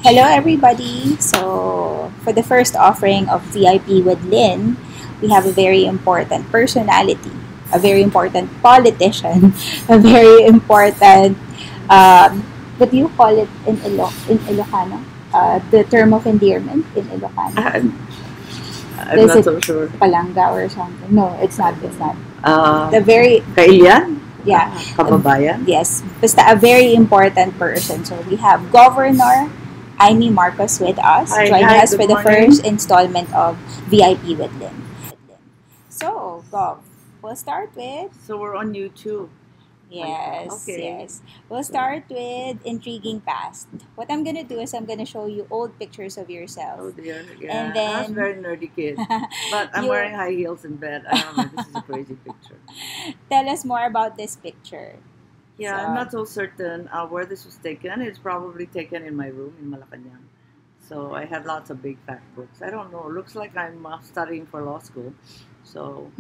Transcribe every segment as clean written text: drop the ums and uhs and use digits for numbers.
Hello, everybody. So, for the first offering of VIP with Lin, we have a very important personality, a very important politician, a very important, um, what do you call it in Ilocano? The term of endearment in Ilocano. I'm Is not it so sure. palangga or something? No, it's not. It's not. Uh, The very, Kailian? yeah. Kababayan? Yes, basta a very important person. So we have Governor Imee Marcos with us, Hi, joining hi, us good for the morning. first installment of VIP with Lynn. So, Gov, we'll start with, So we're on YouTube. Okay. yes. We'll So, start with intriguing past. What I'm gonna do is I'm gonna show you old pictures of yourself, oh dear, and yeah. I was a then very nerdy kid. But I'm you wearing high heels in bed. I don't know, this is a crazy picture. tell us more about this picture. Yeah, I'm So, not so certain where this was taken. It's probably taken in my room in Malacanang. So I had lots of big fat books. I don't know. Looks like I'm studying for law school. So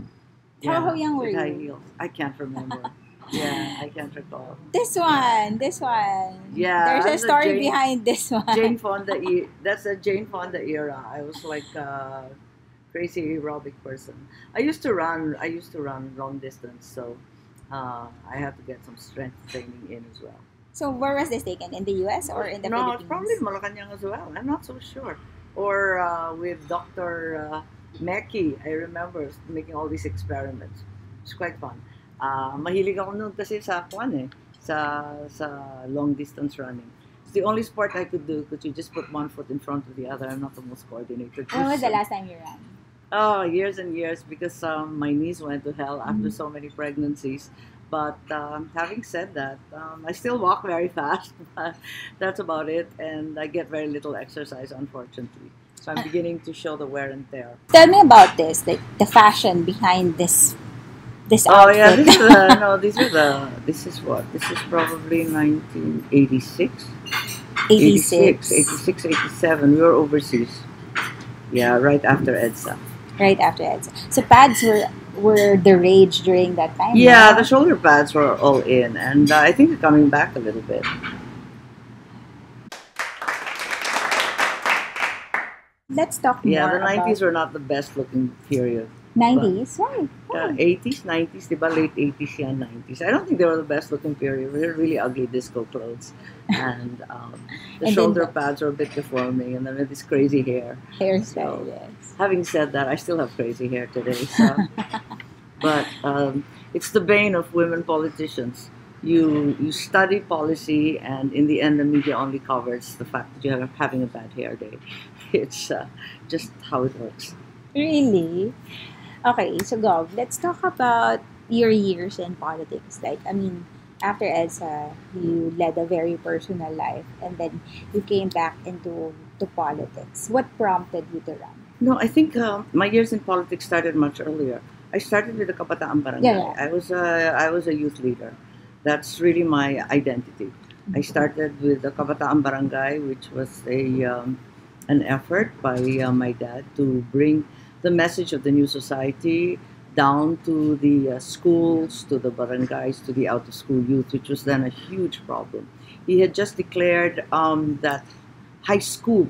how yeah, young were with high you? heels. I can't remember. Yeah, I can't recall. This one. Yeah, There's I a was a story behind this Jane one. Fonda. That's a Jane Fonda era. I was like a crazy aerobic person. I used to run long distance, so I had to get some strength training in as well. So where was this taken? In the US or in the No, it's probably Philippines? in Malacanang as well. I'm not so sure. Or with Dr. Meki, I remember making all these experiments. It's quite fun. Mahilig ako noon kasi sa kwan sa long distance running. It's the only sport I could do because you just put one foot in front of the other. I'm not the most coordinated When was the person. last time you ran? Oh, years and years because my knees went to hell after Mm. so many pregnancies. But having said that, I still walk very fast. But that's about it, and I get very little exercise, unfortunately. So I'm beginning to show the wear and tear. Tell me about this, like the fashion behind this Oh yeah, outfit. this is no, this is what? This is probably 1986, 86, 86, 86, 87. We were overseas. Yeah, right after EDSA. right after it. So pads were the rage during that time, Yeah, the no? shoulder pads were all in, and I think they're coming back a little bit. Let's talk Yeah, more the about 90s were not the best looking period. But 90s. Why? Why? 80s, 90s, diba? Late 80s, yeah, 90s. I don't think they were the best looking period. They were really ugly disco clothes. And the And then shoulder the pads were a bit deforming, and then with this crazy hair. hairstyle, So, yes. having said that, I still have crazy hair today. So, but it's the bane of women politicians. You study policy, and in the end, the media only covers the fact that you're having a bad hair day. It's just how it works. Really? Okay, so Gov, let's talk about your years in politics. Like, I mean, after EDSA, you led a very personal life, and then you came back into to politics. What prompted you to run? No, I think my years in politics started much earlier. I started with the Kabataan Yeah, Barangay. yeah. I was a youth leader. That's really my identity. I started with the Kabataan Barangay, which was a an effort by my dad to bring the message of the new society down to the schools, to the barangays, to the out of school youth, which was then a huge problem. He had just declared that high school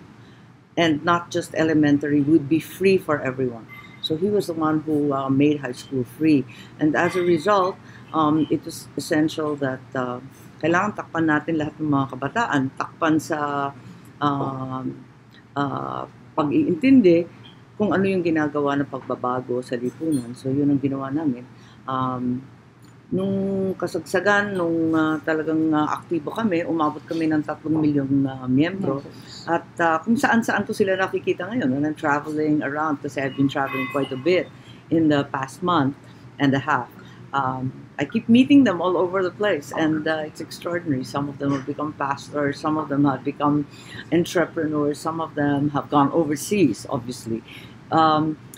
and not just elementary would be free for everyone. So he was the one who made high school free. And as a result, it was essential that kailangan takpan natin lahat ng mga kabataan, takpan sa um, pag-iintindi kung ano yung ginagawa ng pagbabago sa lipunan. So yun ang ginawa namin. Um, Nung kasagsagan, nung talagang aktibo kami, umabot kami ng 3 milyong miyembro. Members. At kung saan-saan ko sila nakikita ngayon when I'm traveling around kasi I've been traveling quite a bit in the past month and a half. I keep meeting them all over the place and it's extraordinary. Some of them have become pastors, some of them have become entrepreneurs, some of them have gone overseas, obviously.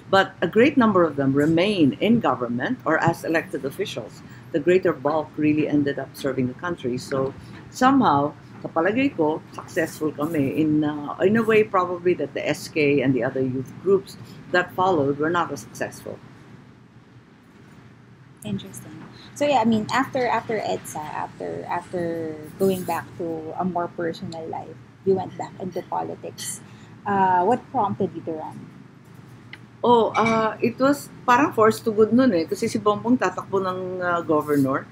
But a great number of them remain in government or as elected officials. The greater bulk really ended up serving the country. So somehow, kapalagay ko, successful kami in a way probably that the SK and the other youth groups that followed were not as successful. Interesting. So yeah, I mean, after EDSA, after going back to a more personal life, you went back into politics. What prompted you to run? It was parang forced to good nun eh. Kasi si Bongbong tatakbo ng governor.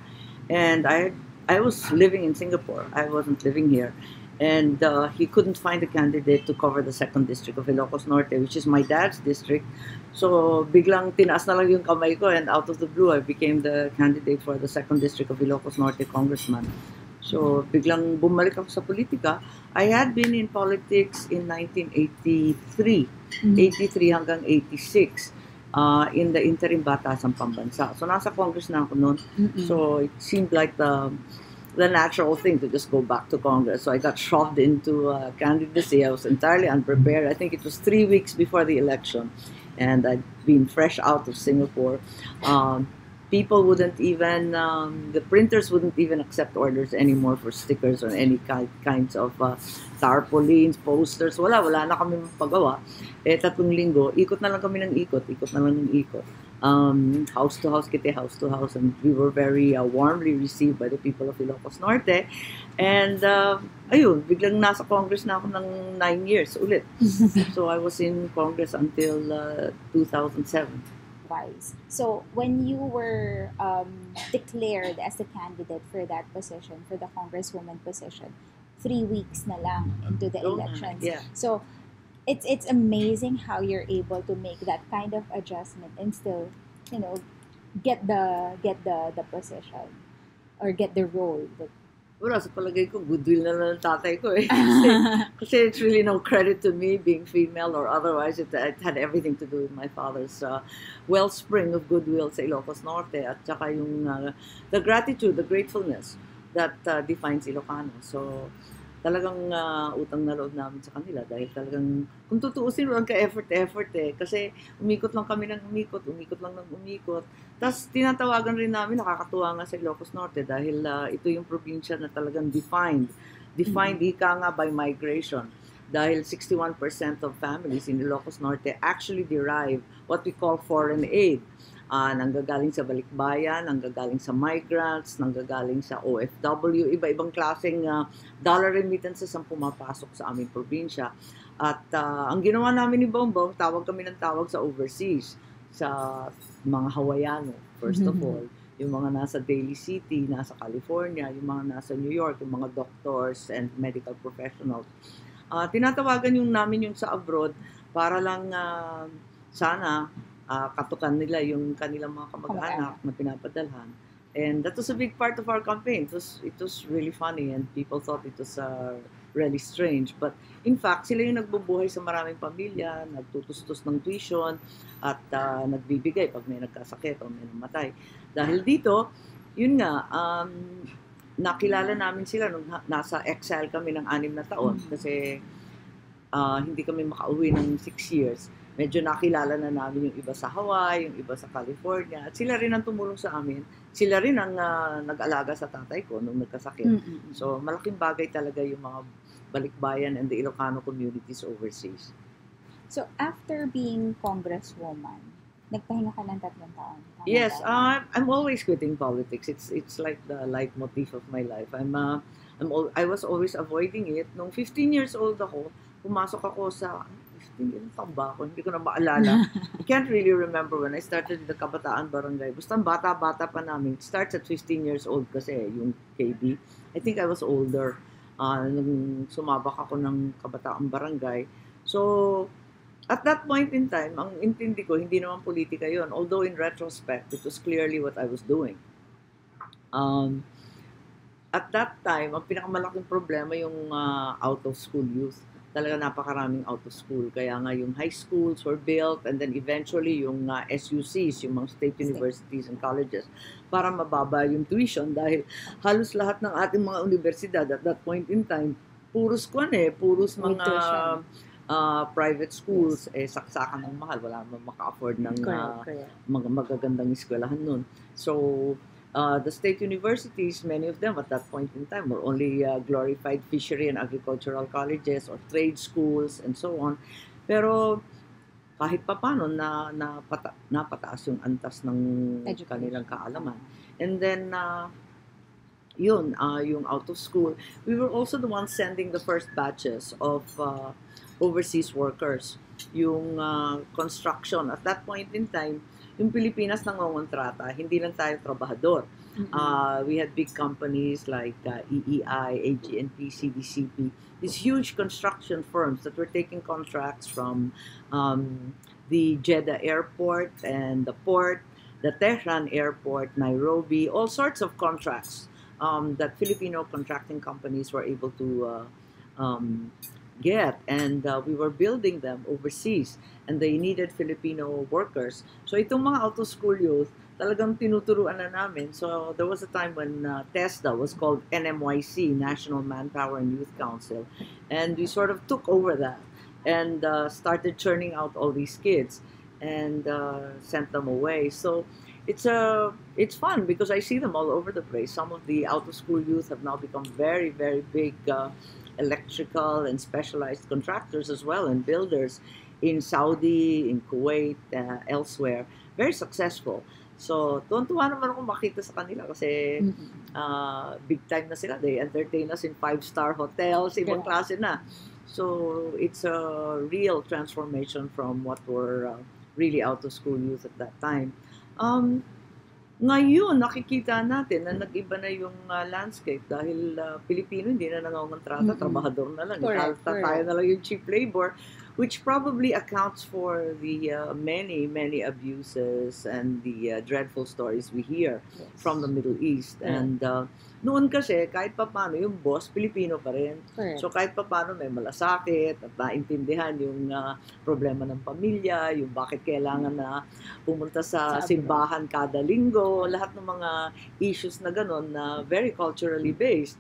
And I was living in Singapore. I wasn't living here. And he couldn't find a candidate to cover the 2nd District of Ilocos Norte, which is my dad's district. So biglang tinaas na lang yung kamay ko, and out of the blue, I became the candidate for the 2nd District of Ilocos Norte congressman. So biglang bumalik ako sa politika. I had been in politics in 1983, 83 hanggang 86. In the interim Batasang Pambansa. So nasa Congress na ako noon. So it seemed like the natural thing to just go back to Congress. So I got shoved into candidacy. I was entirely unprepared. I think it was 3 weeks before the election, and I'd been fresh out of Singapore. People wouldn't even, the printers wouldn't even accept orders anymore for stickers or any kinds of tarpaulins, posters. Wala na kami pagawa. 3 linggo, ikot na lang kami ng ikot na lang ng ikot. House to house, house to house, and we were very warmly received by the people of Ilocos Norte. And ayun, biglang nasa Congress na ako ng 9 years ulit. So I was in Congress until 2007. Wise. So when you were declared as the candidate for that position, for the congresswoman position, 3 weeks na lang into the elections. Yeah. So it's amazing how you're able to make that kind of adjustment and still, get the position or get the role. Wala, sa palagay ko, goodwill na lang ng tatay ko eh. Kasi it's really no credit to me being female or otherwise. It had everything to do with my father's wellspring of goodwill sa Ilocos Norte at saka yung the gratitude, the gratefulness that defines Ilocano. So, talagang utang na loob namin sa kanila dahil talagang, kung tutuusin, walang ka-effort eh. Kasi umikot lang kami ng umikot lang ng umikot. Tapos tinatawagan rin namin, nakakatuwa nga sa Ilocos Norte dahil ito yung probinsya na talagang defined ika nga by migration. Dahil 61% of families in Ilocos Norte actually derive what we call foreign aid. Nanggagaling sa balikbayan, nanggagaling sa migrants, nanggagaling sa OFW, iba-ibang klaseng dollar remittances ang pumapasok sa aming probinsya. At ang ginawa namin ni Bongbong, tawag kami ng tawag sa overseas, sa mga Hawaiano, first of all. Yung mga nasa Daly City, nasa California, yung mga nasa New York, yung mga doctors and medical professionals. Tinatawagan namin yung sa abroad para lang sana katukan nila yung kanilang mga kamag-anak na pinapadalhan. And that was a big part of our campaign. It was really funny and people thought it was really strange. But in fact, sila yung nagbubuhay sa maraming pamilya, nagtutustos ng tuition, at nagbibigay pag may nagkasakit o may namatay. Dahil dito, yun nga, nakilala namin sila nung nasa exile kami ng 6 na taon kasi hindi kami makauwi ng 6 years. Medyo nakilala na namin yung iba sa Hawaii, yung iba sa California. At sila rin ang tumulong sa amin. Sila rin ang nag-alaga sa tatay ko nung nagkasakit. So malaking bagay talaga yung mga balikbayan and the Ilocano communities overseas. So after being congresswoman, nagpahinga ka ng 3 taon? Yes, I'm always quitting politics. It's like the leitmotif of my life. I was always avoiding it. Nung 15 years old ako, pumasok ako sa 15 years ba ako? Hindi ko na maalala. I can't really remember when I started the Kabataan Barangay. Basta bata-bata pa namin. It starts at 15 years old kasi yung KB. I think I was older nung sumabak ako ng Kabataan Barangay. So, at that point in time, ang intindi ko, hindi naman politika yon. Although in retrospect, it was clearly what I was doing. At that time, ang pinakamalaking problema yung out-of-school youth. Talaga napakaraming out of school. Kaya nga yung high schools were built and then eventually yung SUCs, yung mga state universities and colleges, para mababa yung tuition dahil halos lahat ng ating mga universidad at that point in time, puros mga private schools, saksakan ng mahal. Wala naman maka-afford ng mga magagandang eskwelahan nun. So, the state universities, many of them at that point in time were only glorified fishery and agricultural colleges or trade schools and so on. Pero kahit papano napataas yung antas ng kanilang kaalaman. And then yung out of school. We were also the ones sending the first batches of overseas workers. Yung construction, at that point in time, yung Pilipinas nangongontrata, hindi lang tayo trabahador. We had big companies like EEI, AGNP, CDCP, these huge construction firms that were taking contracts from the Jeddah airport and the port, the Tehran airport, Nairobi, all sorts of contracts that Filipino contracting companies were able to get, and we were building them overseas, and they needed Filipino workers. So itong mga out-of-school youth, talagang tinuturuan na namin. So there was a time when TESDA was called NMYC, National Manpower and Youth Council, and we sort of took over that and started churning out all these kids and sent them away. So it's fun because I see them all over the place. Some of the out-of-school youth have now become very, very big electrical and specialized contractors as well, and builders in Saudi, in Kuwait, elsewhere. Very successful. So, tuwan-tuwa naman ako makita sa kanila kasi big time na sila. They entertain us in 5-star hotels, ibang klase na. So, it's a real transformation from what were really out-of-school youth at that time. Ngayon, nakikita natin na nag-iba na yung landscape dahil Pilipino hindi na nangongontrata, trabahador na lang. Tayo na lang yung cheap labor, which probably accounts for the many, many abuses and the dreadful stories we hear from the Middle East. And noon kasi, kahit papano, yung boss, Pilipino pa rin. So kahit papano may malasakit at naintindihan yung problema ng pamilya, yung bakit kailangan na pumunta sa simbahan kada linggo, lahat ng mga issues na gano'n na very culturally based.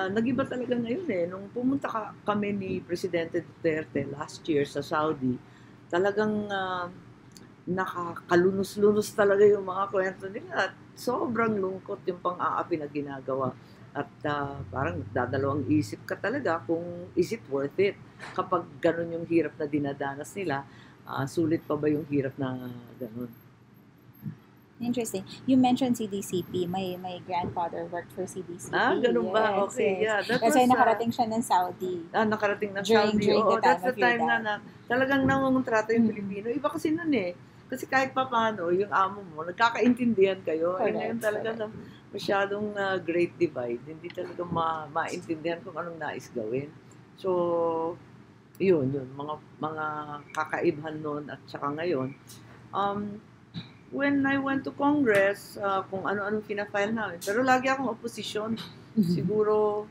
Nag-iba talaga ngayon eh. Nung pumunta kami ni Presidente Duterte last year sa Saudi, talagang nakakalunos-lunos talaga yung mga kwento nila. At sobrang lungkot yung pang-aapi na ginagawa. At parang dadalawang isip ka talaga kung is it worth it kapag ganun yung hirap na dinadanas nila. Sulit pa ba yung hirap na ganun? Interesting. You mentioned CDCP. My grandfather worked for CDCP. Ganun ba? Okay, yeah. Kasi nakarating siya ng Saudi. Nakarating ng Saudi. During that's the time na talagang nangungontrata yung Pilipino. Iba kasi nun eh. Kasi kahit pa paano, yung amo mo, nagkakaintindihan kayo. Ngayon talaga na masyadong great divide. Hindi talaga maintindihan kung anong nais gawin. So, yun. Mga kakaibahan nun at saka ngayon. When I went to Congress, kung ano-anong fina-file namin. Pero lagi akong opposition. Siguro,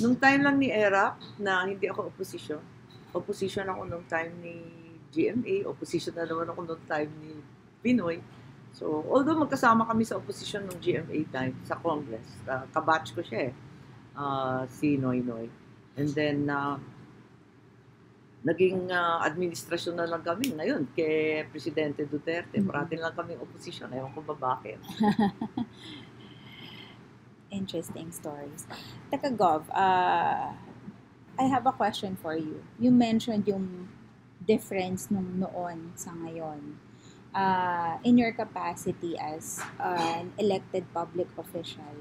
nung time lang ni ERAP na hindi ako opposition. Opposition ako nung time ni GMA. Opposition na naman ako nung time ni Pinoy. So, although magkasama kami sa opposition nung GMA time sa Congress, kabatch ko siya si Noy Noy. And then, naging administrasyon na lang kami ngayon kay Presidente Duterte. Parating lang kami opposition. Ewan ko ba bakit. Interesting stories. Teka, Gov, I have a question for you. You mentioned yung difference nung noon sa ngayon. In your capacity as an elected public official,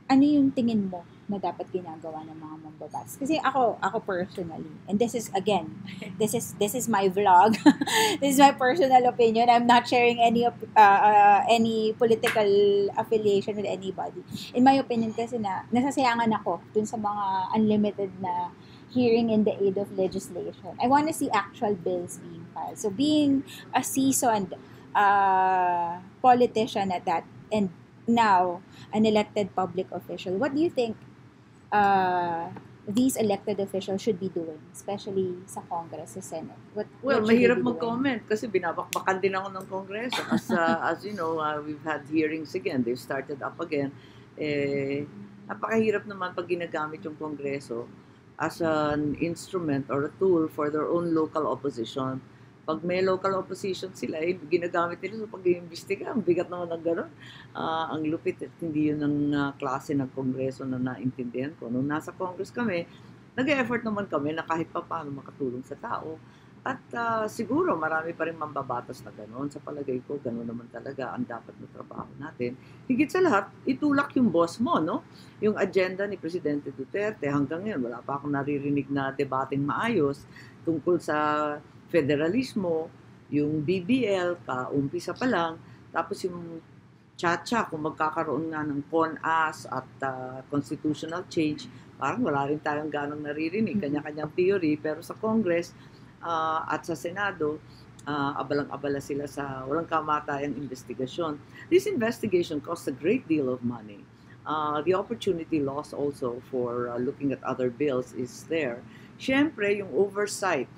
ano yung tingin mo na dapat ginagawa ng mga mambabatas? Kasi ako personally, and this is my vlog. This is my personal opinion. I'm not sharing any political affiliation with anybody. In my opinion kasi nasasayangan ako dun sa mga unlimited na hearing in the aid of legislation. I want to see actual bills being filed. So being a seasoned politician at that, and now an elected public official, what do you think these elected officials should be doing, especially sa Congress, sa Senate? What mahirap mag-comment kasi binabakbakan din ako ng Kongreso. As you know, we've had hearings again. They've started up again. Napakahirap naman pag ginagamit yung Kongreso as an instrument or a tool for their own local opposition. Pag may local opposition sila, ginagamit nila sa pag-iimbestiga. Ang bigat naman ng gano'n. Ang lupit at hindi yun ang klase ng Kongreso na naintindihan ko. Nung nasa Congress kami, nag-e-effort naman kami na kahit pa paano makatulong sa tao. At siguro marami pa rin mambabatas na gano'n. Sa palagay ko, gano'n naman talaga ang dapat na trabaho natin. Higit sa lahat, itulak yung boss mo, no? Yung agenda ni Presidente Duterte, hanggang ngayon, wala pa akong naririnig na debating maayos tungkol sa federalismo, yung BBL, umpisa pa lang, tapos yung Chacha, kung magkakaroon nga ng CONAS at constitutional change, parang wala rin tayong ganong naririnig, kanya-kanyang theory, pero sa Congress, at sa Senado, abalang-abala sila sa walang kamatayang investigasyon. This investigation costs a great deal of money. The opportunity lost also for looking at other bills is there. Siyempre, yung oversight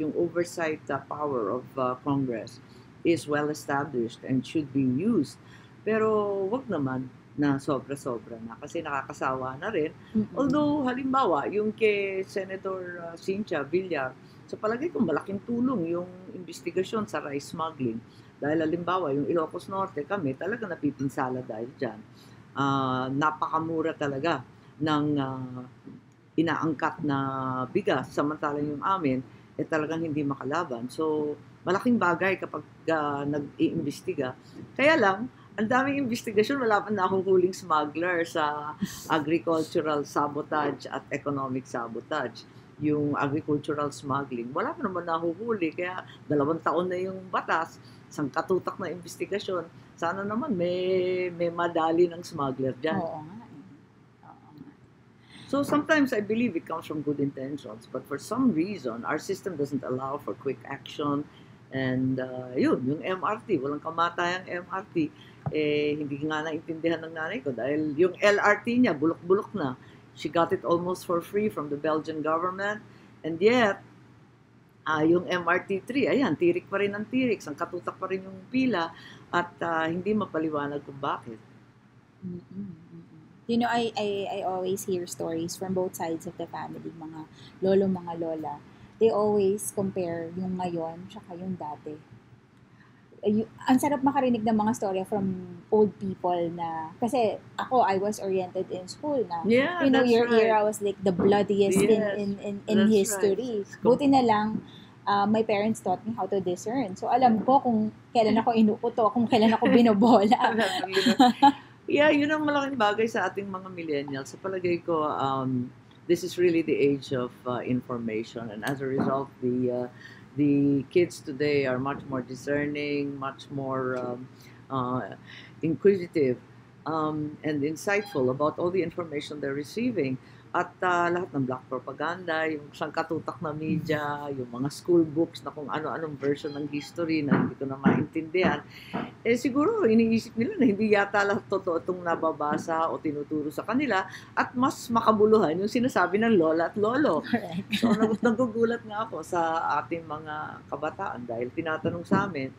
power of Congress is well established and should be used. Pero wag naman na sobra-sobra na kasi nakakasawa na rin. Although, halimbawa, yung kay Senator Cynthia Villar, sa palagay ko malaking tulong yung investigasyon sa rice smuggling. Dahil halimbawa, yung Ilocos Norte, kami talaga napipinsala dahil dyan. Napakamura talaga ng inaangkat na bigas, samantalang yung amin, talagang hindi makalaban. So, malaking bagay kapag nag-iimbestiga. Kaya lang, ang daming investigasyon, wala pa nahuhuling smuggler sa agricultural sabotage at economic sabotage. Yung agricultural smuggling, wala pa naman nahuhuli. Kaya 2 taon na yung batas, isang katutak na investigasyon. Sana naman may madali ng smuggler dyan. Oo nga. So sometimes I believe it comes from good intentions, but for some reason, our system doesn't allow for quick action. And yung MRT, walang kamatayang MRT, hindi nga naintindihan ng nanay ko dahil yung LRT niya, bulok-bulok na. She got it almost for free from the Belgian government. And yet, yung MRT3, ayan, tirik pa rin ang tirik, sang katutak pa rin yung pila at hindi mapaliwanag kung bakit. You know, I always hear stories from both sides of the family, mga lolo, mga lola. They always compare yung ngayon tsaka yung dati. Ang sarap makarinig ng mga storya from old people na, kasi ako, I was oriented in school na, Yeah, you know, that's your right. era was like the bloodiest Yes, in that's history. right. Buti na lang, my parents taught me how to discern. So, alam ko kung kailan ako inuuto, kung kailan ako binobola. Yeah, yun ang malaking bagay sa ating mga millennials. Sa palagay ko, this is really the age of information, and as a result, the kids today are much more discerning, much more inquisitive, and insightful about all the information they're receiving. At lahat ng black propaganda, yung sangkatutak na media, yung mga school books na kung ano-anong version ng history na hindi ko na maintindihan, siguro iniisip nila na hindi yata lahat totoo itong nababasa o tinuturo sa kanila at mas makabuluhan yung sinasabi ng lola at lolo. So nagugulat nga ako sa ating mga kabataan dahil tinatanong sa amin,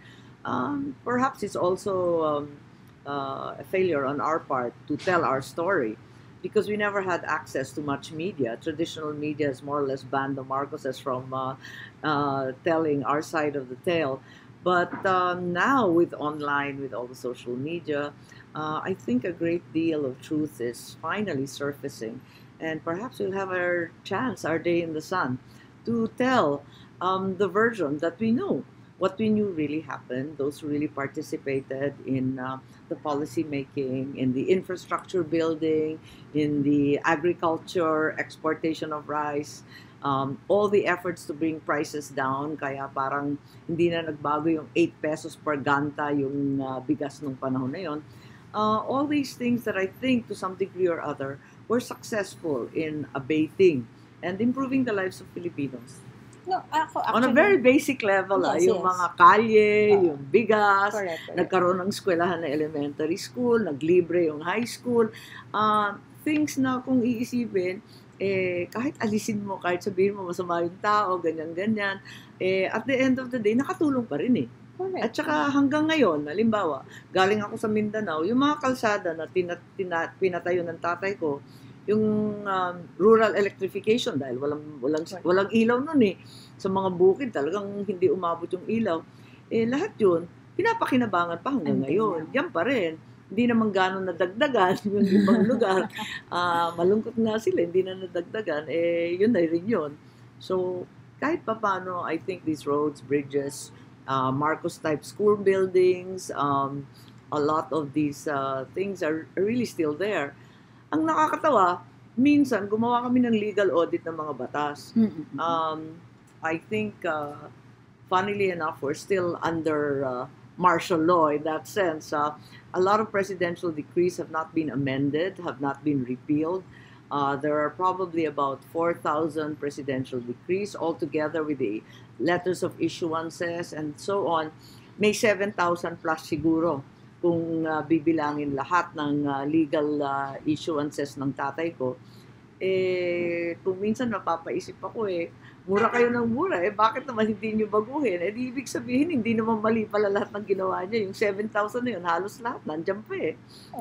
perhaps it's also a failure on our part to tell our story. Because we never had access to much media. Traditional media has more or less banned the Marcoses from telling our side of the tale. But now with online, with all the social media, I think a great deal of truth is finally surfacing. And perhaps we'll have our chance, our day in the sun, to tell the version that we know. What we knew really happened, those who really participated in the policy making, in the infrastructure building, in the agriculture, exportation of rice, all the efforts to bring prices down, kaya parang hindi na nagbago yung 8 pesos per ganta yung bigas nung panahon na yon. All these things that I think to some degree or other were successful in abating and improving the lives of Filipinos. No, ako, actually, on a very basic level, yung mga kalye, yung bigas, correct. nagkaroon ng eskwelahan na elementary school, naglibre yung high school, things na kung iisipin, kahit alisin mo, kahit sabihin mo masama yung tao, ganyan-ganyan, at the end of the day, nakatulong pa rin Correct. At saka hanggang ngayon, halimbawa, galing ako sa Mindanao, yung mga kalsada na pinatayo ng tatay ko, yung rural electrification dahil walang ilaw noon sa mga bukid talagang hindi umabot yung ilaw lahat yun pinapakinabangan pa hanggang ngayon yan pa rin hindi naman gano'n nadagdagan yung ibang lugar malungkot nga sila hindi na nadagdagan yun na rin yun so kahit papano, I think these roads, bridges, Marcos-type school buildings, a lot of these things are really still there. Ang nakakatawa, minsan gumawa kami ng legal audit ng mga batas. I think, funnily enough, we're still under martial law in that sense. A lot of presidential decrees have not been amended, have not been repealed. There are probably about 4,000 presidential decrees altogether with the letters of issuances and so on. May 7,000 plus siguro kung bibilangin lahat ng legal issuances ng tatay ko. Kung minsan napapaisip ako mura kayo ng mura, bakit naman hindi nyo baguhin? Di ibig sabihin, hindi naman mali pala lahat ng ginawa niya. Yung 7,000 na yun, halos lahat, nandyan pa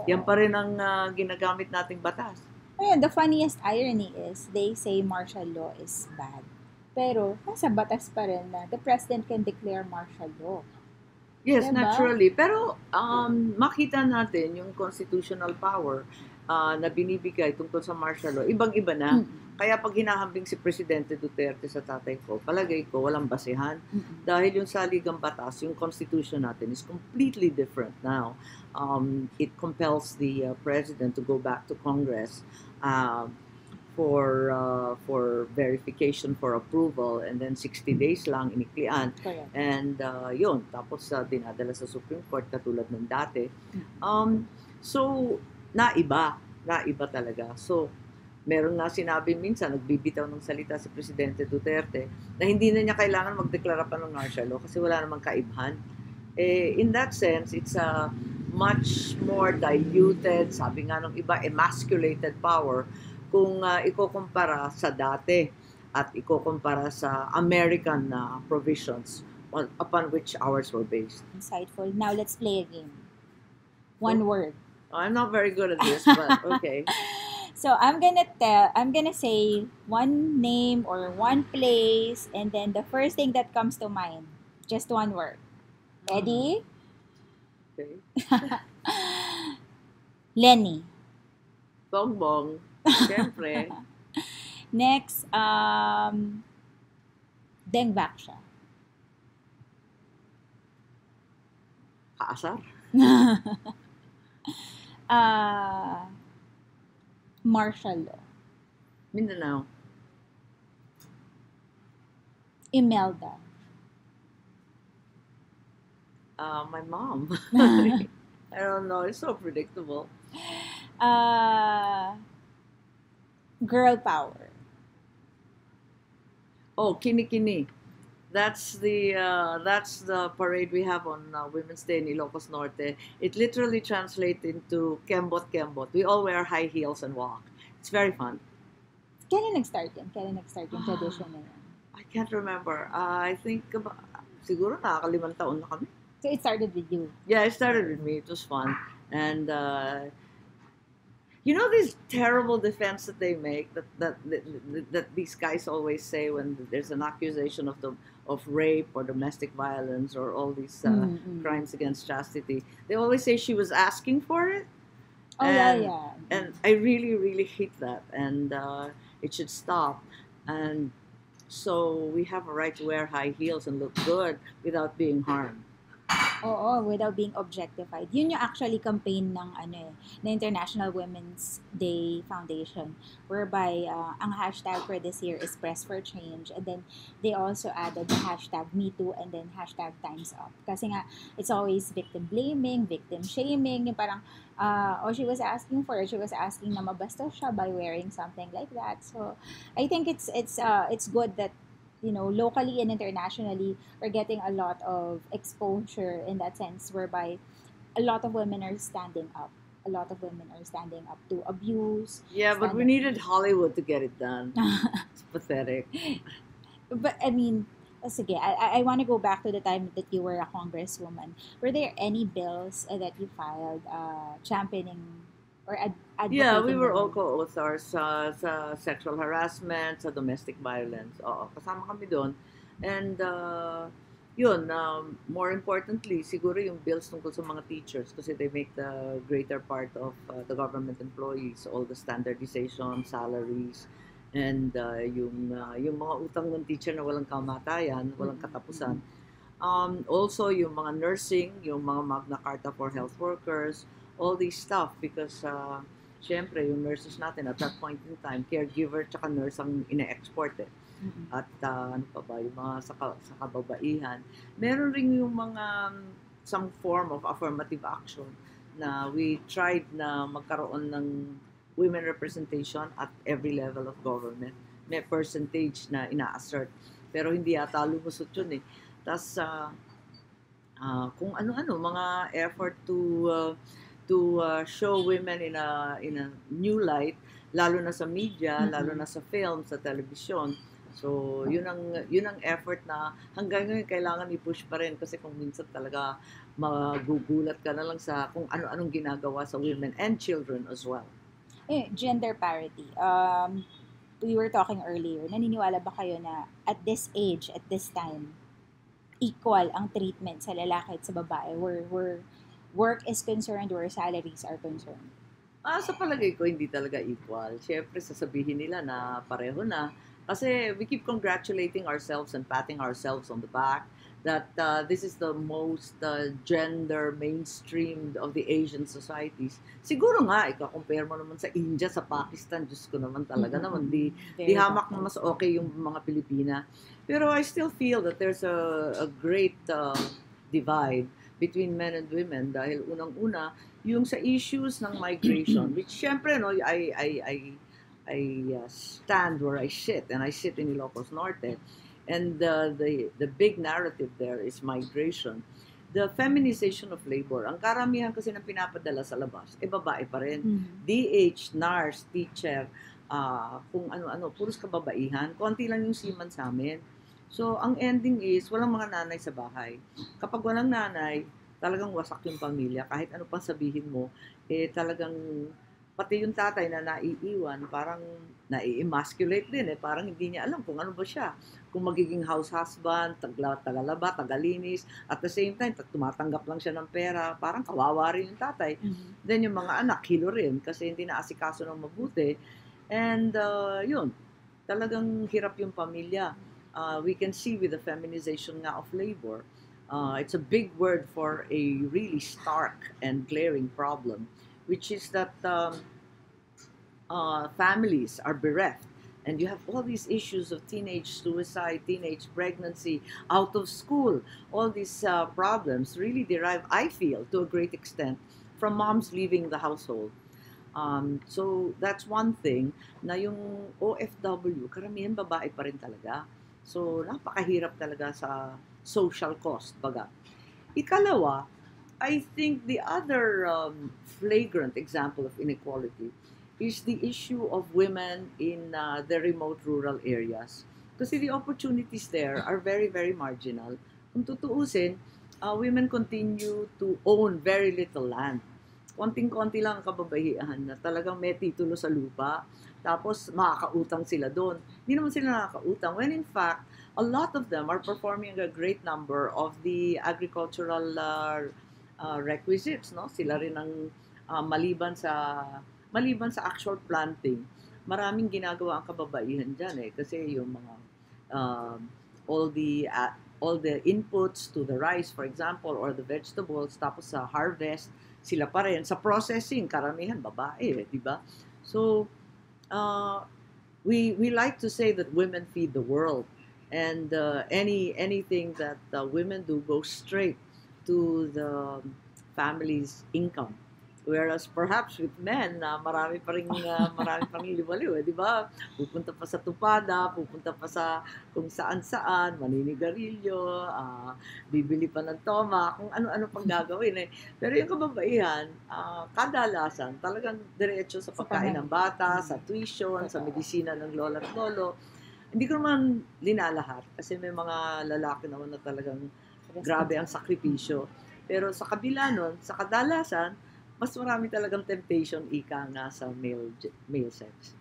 Yan pa rin ang ginagamit nating batas. Ayun, the funniest irony is, they say martial law is bad. Pero, nasa batas pa rin na the president can declare martial law. Yes, diba? Naturally. Pero makita natin yung constitutional power na binibigay tungkol sa martial law, ibang-iba na. Kaya pag hinahambing si Presidente Duterte sa tatay ko, palagay ko walang basehan. Dahil yung saligang batas, yung constitution natin is completely different now. It compels the president to go back to Congress for verification, for approval, and then 60 days lang iniklian. Correct. And yun, tapos dinadala sa Supreme Court katulad ng dati. So, naiba talaga. So, meron nga sinabi minsan, nagbibitaw ng salita si Presidente Duterte na hindi na niya kailangan magdeklara pa ng martial law kasi wala namang kaibhan. In that sense, it's a much more diluted, sabi nga nung iba, emasculated power kung ikukumpara sa dati at ikukumpara sa American provisions upon which ours were based. Insightful. Now, let's play a game. One word. I'm not very good at this, but okay. So I'm gonna say one name or one place, and then the first thing that comes to mind, just one word. Ready? Okay. Lenny. Bongbong. Siyempre. Next, Dengbaksha. Kaasar. Martial law. Mindanao. Imelda. My mom. I don't know. It's so predictable. Girl power. Oh, Kini-Kini. That's the parade we have on Women's Day in Ilocos Norte. It literally translates into kembot. We all wear high heels and walk. It's very fun. Kailan nag-start yan? Yung tradition na yan? I can't remember. I think siguro nakakalimang taon na kami. So it started with you? Yeah, it started with me. It was fun. And you know these terrible defense that they make that these guys always say when there's an accusation of rape or domestic violence or all these crimes against chastity. They always say she was asking for it. Oh, yeah. And I really, really hate that. And it should stop. And so we have a right to wear high heels and look good without being harmed. Oo, without being objectified. Yun yung actually campaign ng na International Women's Day Foundation, whereby ang hashtag for this year is Press for Change, and then they also added the hashtag #MeToo and then hashtag Times Up. Kasi nga, it's always victim blaming, victim shaming, yung parang, she was asking na mabastos siya by wearing something like that. So, I think it's good that locally and internationally, we're getting a lot of exposure in that sense, whereby a lot of women are standing up. A lot of women are standing up to abuse. Yeah, but we needed Hollywood to get it done. It's pathetic. But, I mean, sige, I want to go back to the time that you were a congresswoman. Were there any bills that you filed championing or advocating? Yeah, we were all co-authors sa sexual harassment, sa domestic violence. Oo, kasama kami doon. And more importantly, siguro yung bills tungkol sa mga teachers kasi they make the greater part of the government employees, all the standardization, salaries, And yung mga utang ng teacher na walang kamatayan, walang katapusan. Also, yung mga nursing, yung mga Magna Carta for health workers, all these stuff because syempre yung nurses natin at that point in time, caregiver tsaka nurse ang ina-export eh. At ano pa ba, yung mga sa kababaihan. Meron rin yung mga some form of affirmative action na we tried na magkaroon ng women representation at every level of government. May percentage na ina-assert. Pero hindi yata lumusot yun eh. Tapos, kung ano-ano, mga effort to show women in a new light, lalo na sa media, lalo na sa film, sa television. So, yun ang effort na hanggang ngayon kailangan i-push pa rin kasi kung minsan talaga magugulat ka na lang sa kung ano-anong ginagawa sa women and children as well. Gender parity. We were talking earlier, naniniwala ba kayo na at this age, at this time, equal ang treatment sa lalaki at sa babae where work is concerned, where salaries are concerned? Sa palagay ko, hindi talaga equal. Siyempre, sasabihin nila na pareho na. Kasi we keep congratulating ourselves and patting ourselves on the back that this is the most gender mainstreamed of the Asian societies. Siguro nga, ika-compare mo naman sa India, sa Pakistan, Diyos ko naman talaga naman, di hamak na mas okay yung mga Pilipina. Pero I still feel that there's a great divide between men and women dahil unang-una, yung sa issues ng migration, which syempre, no, I stand where I sit, and I sit in Ilocos Norte, and the big narrative there is migration. The feminization of labor, ang karamihan kasi ng pinapadala sa labas, babae pa rin. DH, nurse, teacher, kung ano-ano, puros kababaihan, konti lang yung seaman sa amin. So, ang ending is, walang mga nanay sa bahay. Kapag walang nanay, talagang wasak yung pamilya. Kahit ano pang sabihin mo, talagang pati yung tatay na naiiwan, parang nai-emasculate din Parang hindi niya alam kung ano ba siya. Kung magiging house husband, tagalaba, tagalinis, at the same time, tumatanggap lang siya ng pera, parang kawawa rin yung tatay. Then yung mga anak, hilo rin kasi hindi naasikaso ng mabuti. And yun, talagang hirap yung pamilya. We can see with the feminization nga of labor, it's a big word for a really stark and glaring problem, which is that families are bereft. And you have all these issues of teenage suicide, teenage pregnancy, out of school. All these problems really derive, I feel, to a great extent, from moms leaving the household. So that's one thing na yung OFW, karamihan babae pa rin talaga. So napakahirap talaga sa social cost, baga. Ikalawa, I think the other flagrant example of inequality is the issue of women in the remote rural areas. Kasi the opportunities there are very, very marginal. Kung tutuusin, women continue to own very little land. Konting-konti lang ang kababaihan na talagang may titulo sa lupa, tapos makakautang sila doon. Hindi naman sila nakakautang. When in fact, a lot of them are performing a great number of the agricultural requisites. No? Sila rin ang maliban sa actual planting, maraming ginagawa ang kababaihan dyan kasi yung mga all the inputs to the rice, for example, or the vegetables, tapos sa harvest, sila pa rin. Sa processing, karamihan babae, di ba? So, we like to say that women feed the world, and anything that women do goes straight to the family's income. Whereas perhaps with men, marami pa rin liwaliw, di ba? Pupunta pa sa tupada, pupunta pa sa kung saan-saan, maninigarilyo, bibili pa ng toma, kung ano-ano pang gagawin Pero yung kababaihan, kadalasan, talagang diretso sa pagkain ng bata, sa tuition, sa medisina ng lola at lolo. Hindi ko naman linalahat kasi may mga lalaki naman na talagang grabe ang sakripisyo. Pero sa kabila nun, sa kadalasan, mas marami talagang temptation ika nga sa male sex.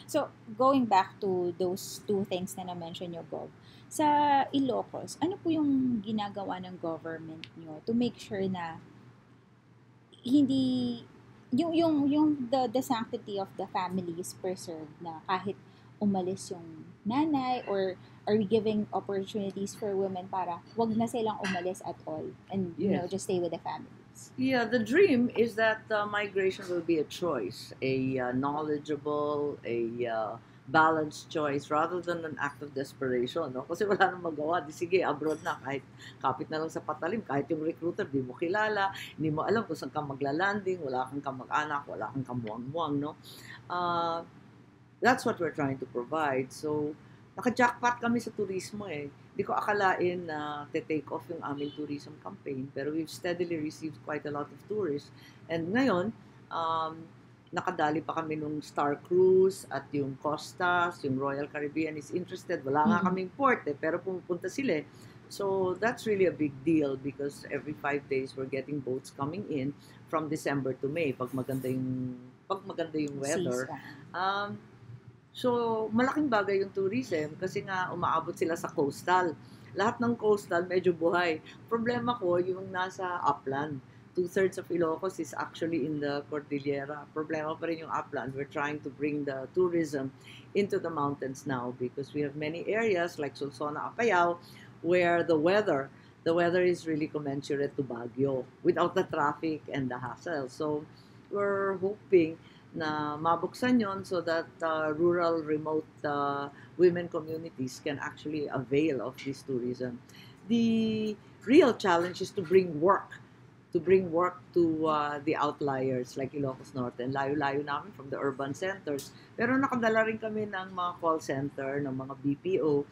So, going back to those two things na na-mention nyo, Gov, sa Ilocos, ano po yung ginagawa ng government nyo to make sure na hindi, yung the sanctity of the family is preserved na kahit umalis yung nanay, or are we giving opportunities for women para wag na silang umalis at all and Yes. just stay with the families? Yeah, the dream is that migration will be a choice, a knowledgeable, a balanced choice rather than an act of desperation. No? Kasi wala nang magawa. Di sige, abroad na, kahit kapit na lang sa patalim, kahit yung recruiter, di mo kilala, hindi mo alam kung saan ka magla-landing, wala kang kamag-anak, wala kang kamuang-muang. No? Uh, that's what we're trying to provide. So, naka-jackpot kami sa turismo eh. Hindi ko akalain na te-take off yung aming tourism campaign, pero we've steadily received quite a lot of tourists. And ngayon, nakadali pa kami nung Star Cruise at yung Costas, yung Royal Caribbean is interested. Wala nga kaming port eh, pero pumupunta sila eh. So that's really a big deal because every 5 days we're getting boats coming in from December to May pag maganda yung weather. Um, So, malaking bagay yung tourism kasi nga umaabot sila sa coastal. Lahat ng coastal medyo buhay. Problema ko yung nasa upland. Two-thirds of Ilocos is actually in the Cordillera. Problema pa rin yung upland. We're trying to bring the tourism into the mountains now because we have many areas like Solsona, Apayao, where the weather is really commensurate to Baguio without the traffic and the hassle. So, we're hoping na mabuksan yon so that rural, remote women communities can actually avail of this tourism. The real challenge is to bring work to the outliers like Ilocos Norte. And layo-layo namin from the urban centers. Pero nakadala rin kami ng mga call center, ng mga BPO.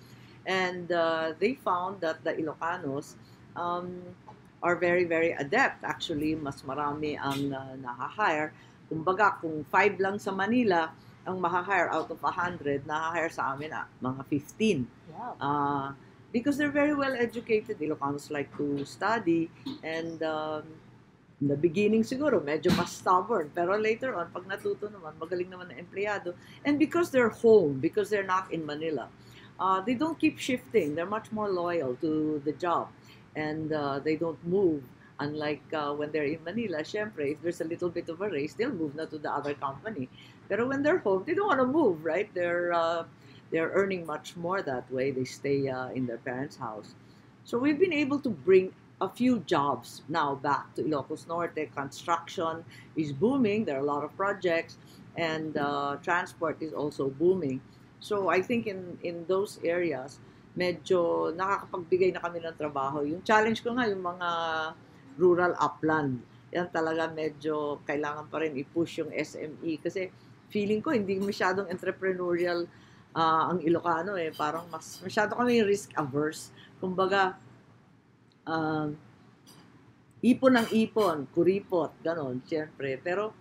And they found that the Ilocanos are very, very adept. Actually, mas marami ang na-hire. Kumbaga, kung 5 lang sa Manila, ang ma-hire out of 100, na-hire sa amin mga 15. Wow. Because they're very well educated. Ilocanos like to study and in the beginning siguro medyo mas stubborn pero later on pag natuto naman magaling naman na empleyado, and because they're home, because they're not in Manila, they don't keep shifting. They're much more loyal to the job and they don't move. Unlike when they're in Manila, syempre, if there's a little bit of a race, they'll move na to the other company. Pero when they're home, they don't want to move, right? They're earning much more that way. They stay in their parents' house. So we've been able to bring a few jobs now back to Ilocos Norte. Construction is booming. There are a lot of projects, and transport is also booming. So I think in those areas, medyo nakakapagbigay na kami ng trabaho. Yung challenge ko nga, yung mga rural upland. Yan talaga medyo kailangan pa rin i-push yung SME kasi feeling ko hindi masyadong entrepreneurial ang Ilocano eh. Parang masyado kami risk averse. Kumbaga, ipon ng ipon, kuripot, ganon, syempre. Pero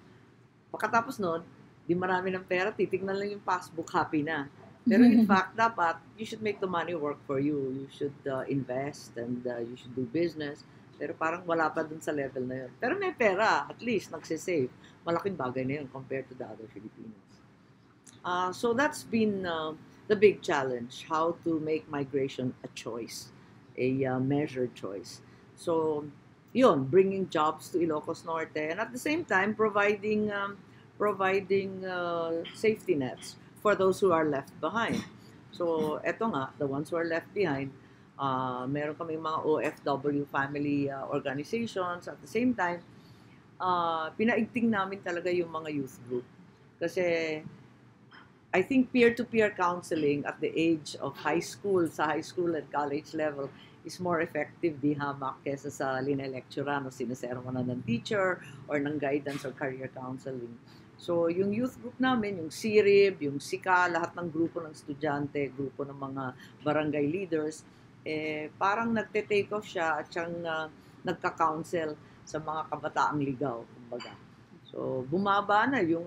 pagkatapos nun, di marami ng pera, titignan lang yung passbook, happy na. Pero in fact, dapat, you should make the money work for you. You should invest and you should do business. Pero parang wala pa dun sa level na yun. Pero may pera, at least, nagsisave. Malaking bagay na yun compared to the other Filipinos. So that's been the big challenge, how to make migration a choice, a measured choice. So, yun, bringing jobs to Ilocos Norte and at the same time, providing safety nets for those who are left behind. So, eto nga, the ones who are left behind, meron kami mga OFW family organizations. At the same time, pinaigting namin talaga yung mga youth group. Kasi, I think peer-to-peer counseling at the age of high school, sa high school and college level, is more effective di hamak kesa sa linelekturan o sinesermonan ng teacher or ng guidance or career counseling. So, yung youth group namin, yung CRIB, yung SICA, lahat ng grupo ng estudyante, grupo ng mga barangay leaders, parang nagte-take off siya at siyang nagka-counsel sa mga kabataang ligaw, kumbaga. So, bumaba na yung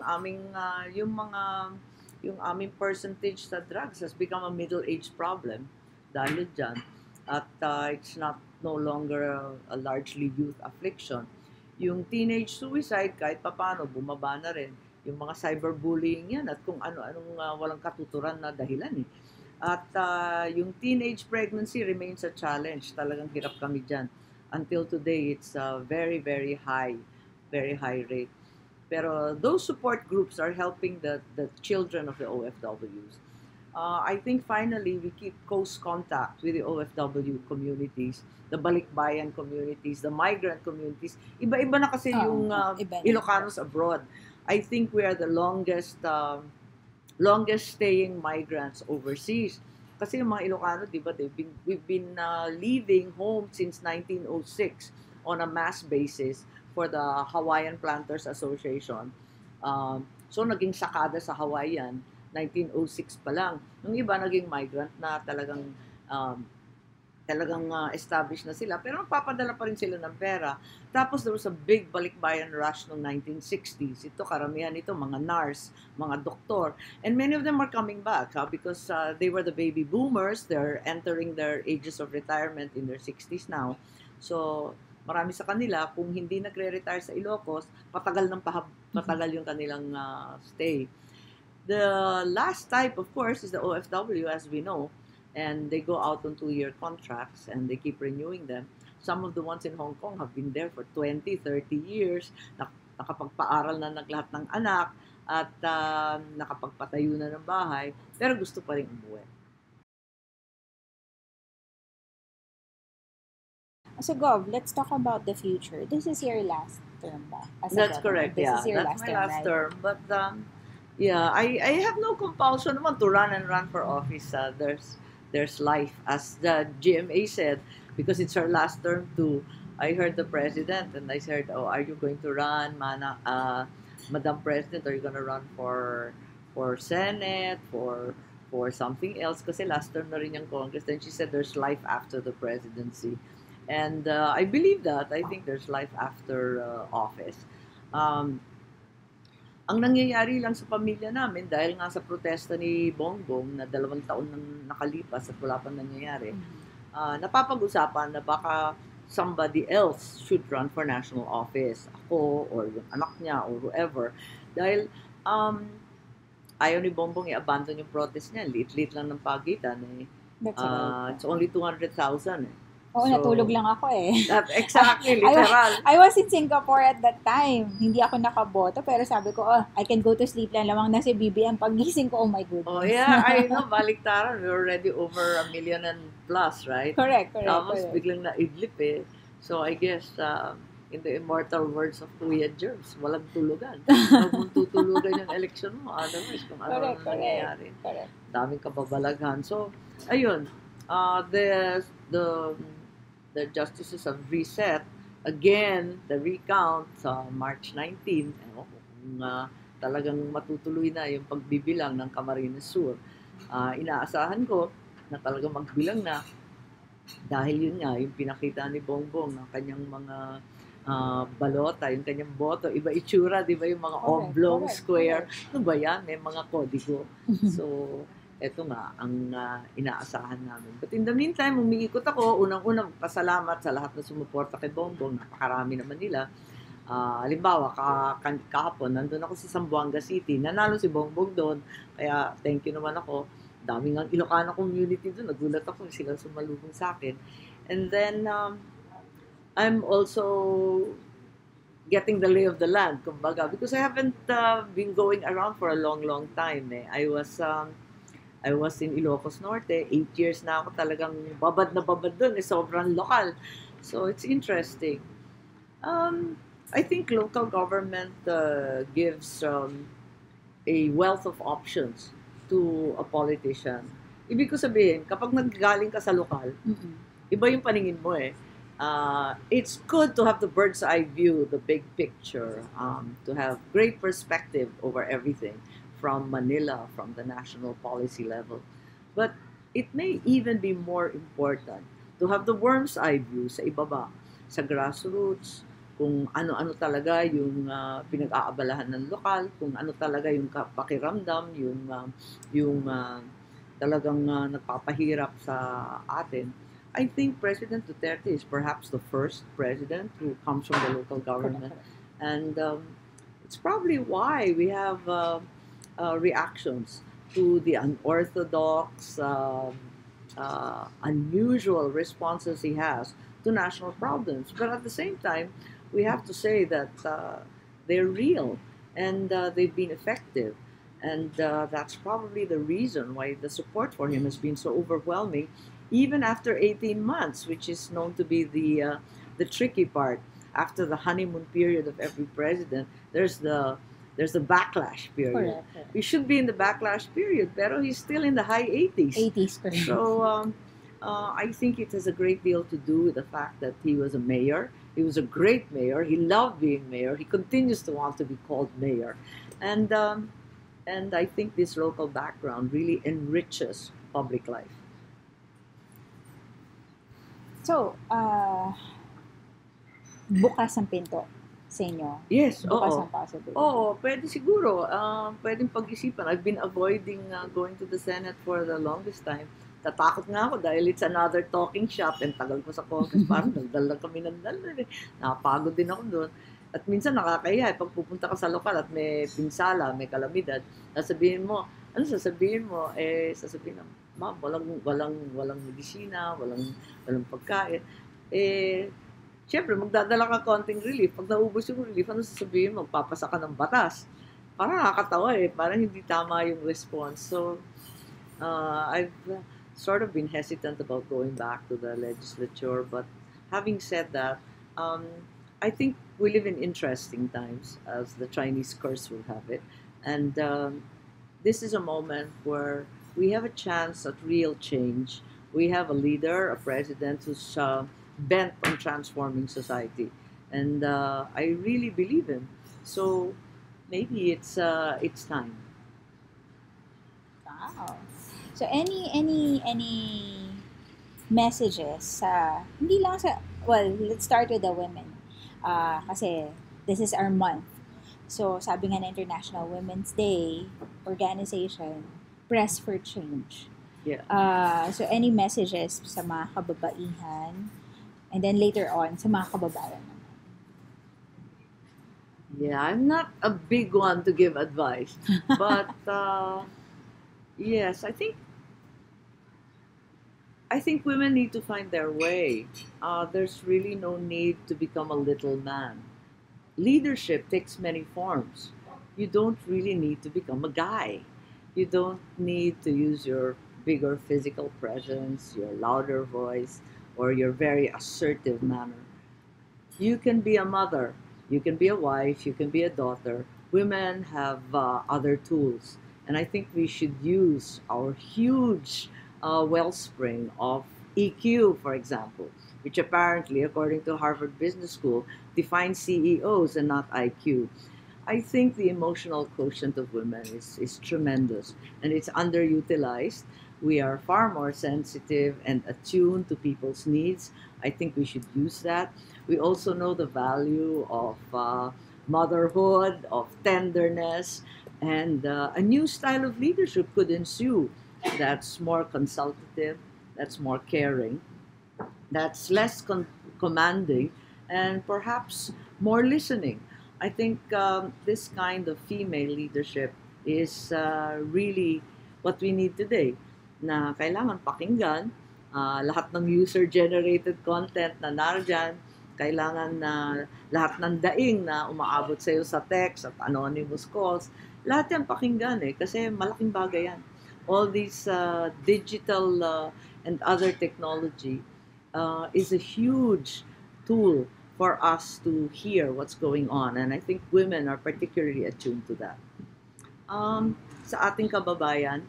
aming percentage sa drugs has become a middle-age problem dahil dyan. At it's no longer a largely youth affliction. Yung teenage suicide, kahit papano, bumaba na rin. Yung mga cyberbullying yan at kung ano-anong walang katuturan na dahilan eh. At yung teenage pregnancy remains a challenge. Talagang hirap kami dyan. Until today, it's a very, very high rate. Pero those support groups are helping the children of the OFWs. I think finally we keep close contact with the OFW communities, the balikbayan communities, the migrant communities. Iba-iba na kasi yung Iba na. Ilocanos abroad. I think we are the longest staying migrants overseas. Kasi yung mga Ilocano, di ba, we've been leaving home since 1906 on a mass basis for the Hawaiian Planters Association. So naging sakada sa Hawaiian, 1906 pa lang. Yung iba naging migrant na um, established na sila, pero nagpapadala pa rin sila ng pera. Tapos there was a big balikbayan rush noong 1960s. Ito, karamihan ito, mga nurse, mga doktor. And many of them are coming back because they were the baby boomers. They're entering their ages of retirement in their 60s now. So, marami sa kanila, kung hindi nagre-retire sa Ilocos, patagal yung kanilang stay. The last type, of course, is the OFW, as we know, and they go out on 2-year contracts and they keep renewing them. Some of the ones in Hong Kong have been there for 20, 30 years, nakapagpaaral na naglahat ng anak, at nakapagpatayo na ng bahay, pero gusto pa rin umuwi. So, Gov, let's talk about the future. This is your last term ba? That's correct, This yeah. is your That's last my term, last right? term. But yeah, I have no compulsion naman to run for office. There's life, as the GMA said, because it's her last term too. I heard the president and I said, "Oh, are you going to run, Madam President? Are you going to run for Senate, for something else?" Kasi last term na rin yung Congress. Then she said, "There's life after the presidency." And I believe that. I think there's life after office. Um, ang nangyayari lang sa pamilya namin, dahil nga sa protesta ni Bongbong na 2 taon nang nakalipas at wala pang nangyayari, napapag-usapan na baka somebody else should run for national office. Ako, or yung anak niya, or whoever. Dahil ayaw ni Bongbong i-abandon yung protest niya. Lit-lit lang ng pagitan. That's right. It's only 200,000 Oo, natulog lang ako eh. Exactly, literal. I was in Singapore at that time. Hindi ako nakaboto, pero sabi ko, I can go to sleep lang lamang na si BBM. Pagising ko, oh my goodness. Oh yeah, I know, baliktaran. We're already over 1 million and plus, right? Correct. Tapos biglang naidlip eh. So I guess, in the immortal words of Kuya Jerms, walang tulugan. Huwag mong tutulugan yung election mo. Otherwise, kung ano nangyayari. Correct. Daming kababalaghan. So, ayun. The justices have reset again the recount sa March 19. Ewan ko kung talagang matutuloy na yung pagbibilang ng Camarines Sur. Inaasahan ko na talagang magbilang na, dahil yun nga, yung pinakita ni Bongbong ng kanyang mga balota, yung kanyang boto, iba itsura, di ba, yung mga oblong, square. Ano ba yan? May mga kodigo. So, eto nga ang inaasahan namin. But in the meantime, umiikot ako. Unang-unang pasalamat sa lahat na sumuporta kay Bongbong. Napakarami naman nila. Halimbawa, kahapon, nandun ako sa Zamboanga City. Nanalo si Bongbong doon. Kaya thank you naman ako. Daming ang Ilocano community doon. Nagulat ako silang sumalubong sa akin. And then, I'm also getting the lay of the land, kumbaga. Because I haven't been going around for a long time. I was in Ilocos Norte, 8 years na ako talagang babad na babad doon, sobrang lokal. So it's interesting. I think local government gives a wealth of options to a politician. Ibig ko sabihin, kapag naggaling ka sa lokal, iba yung paningin mo eh. It's good to have the bird's eye view, the big picture, to have great perspective over everything from Manila, from the national policy level. But it may even be more important to have the worm's eye view sa ibaba, sa grassroots, kung ano-ano talaga yung pinag-aabalahan ng lokal, kung ano talaga yung pakiramdam, yung talagang nagpapahirap sa atin. I think President Duterte is perhaps the first president who comes from the local government. And it's probably why we have reactions to the unorthodox, unusual responses he has to national problems. But at the same time, we have to say that they're real and they've been effective. And that's probably the reason why the support for him has been so overwhelming, even after 18 months, which is known to be the tricky part. After the honeymoon period of every president, there's the backlash period. Correct. Correct. We should be in the backlash period, pero he's still in the high 80s. 80s, correct. So I think it has a great deal to do with the fact that he was a mayor. He was a great mayor. He loved being mayor. He continues to want to be called mayor, and and I think this local background really enriches public life. So, bukas ang pinto sa inyo. Yes, Bukas oo. ang possibility. Oo, pwede siguro. Pwedeng pag-isipan. I've been avoiding going to the Senate for the longest time. Tatakot nga ako dahil it's another talking shop and tagal ko sa Congress. Parang daldal lang kami ng daldal. Napagod din ako doon. At minsan nakakahiya, pag pupunta ka sa lokal at may pinsala, may kalamidad, sasabihin mo, ano sasabihin mo? Sasabihin mo, ma'am, walang medisina, walang pagkain. Siyempre, magdadala ka konting relief. Pag naubos yung relief, ano sasabihin mo? Magpapasa ka ng batas. Parang nakakatawa parang hindi tama yung response. So, I've sort of been hesitant about going back to the legislature. But having said that, I think we live in interesting times, as the Chinese curse will have it. And this is a moment where we have a chance at real change. We have a leader, a president who's bent on transforming society. And I really believe him. So maybe it's time. Wow. So, any messages sa, hindi lang sa, well, let's start with the women. Kasi this is our month. So, sabi nga na International Women's Day organization, Press for Change. Yeah. So, any messages sa mga kababaihan, and then later on, sa mga kababayan naman. Yeah, I'm not a big one to give advice, but yes, I think women need to find their way. There's really no need to become a little man. Leadership takes many forms. You don't really need to become a guy. You don't need to use your bigger physical presence, your louder voice, or your very assertive manner. You can be a mother, you can be a wife, you can be a daughter. Women have other tools. And I think we should use our huge wellspring of EQ, for example, which apparently, according to Harvard Business School, defines CEOs and not IQ. I think the emotional quotient of women is tremendous and it's underutilized. We are far more sensitive and attuned to people's needs. I think we should use that. We also know the value of motherhood, of tenderness, and a new style of leadership could ensue that's more consultative, that's more caring, that's less commanding, and perhaps more listening. I think this kind of female leadership is really what we need today. Na kailangan pakinggan, lahat ng user-generated content na nardyan, kailangan na lahat ng daing na umaabot sa'yo sa text at anonymous calls, lahat yan pakinggan kasi malaking bagay yan. All these digital and other technology is a huge tool for us to hear what's going on. And I think women are particularly attuned to that. Sa ating kababayan,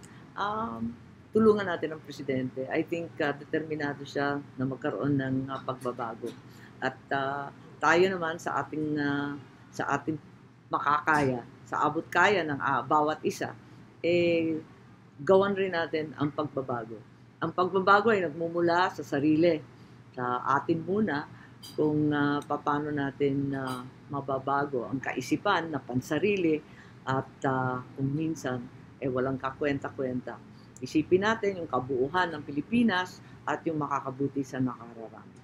tulungan natin ang presidente. I think determinado siya na magkaroon ng pagbabago. At tayo naman sa ating makakaya, sa abot kaya ng bawat isa, gawan rin natin ang pagbabago. Ang pagbabago ay nagmumula sa sarili, sa atin muna, kung paano natin mababago ang kaisipan na pansarili at kung minsan walang kakwenta-kwenta. Isipin natin yung kabuuhan ng Pilipinas at yung makakabuti sa nakararami.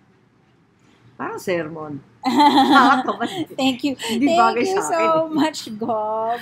Parang sermon. Thank you. Hindi Thank bagay you sa akin. so much, Gov.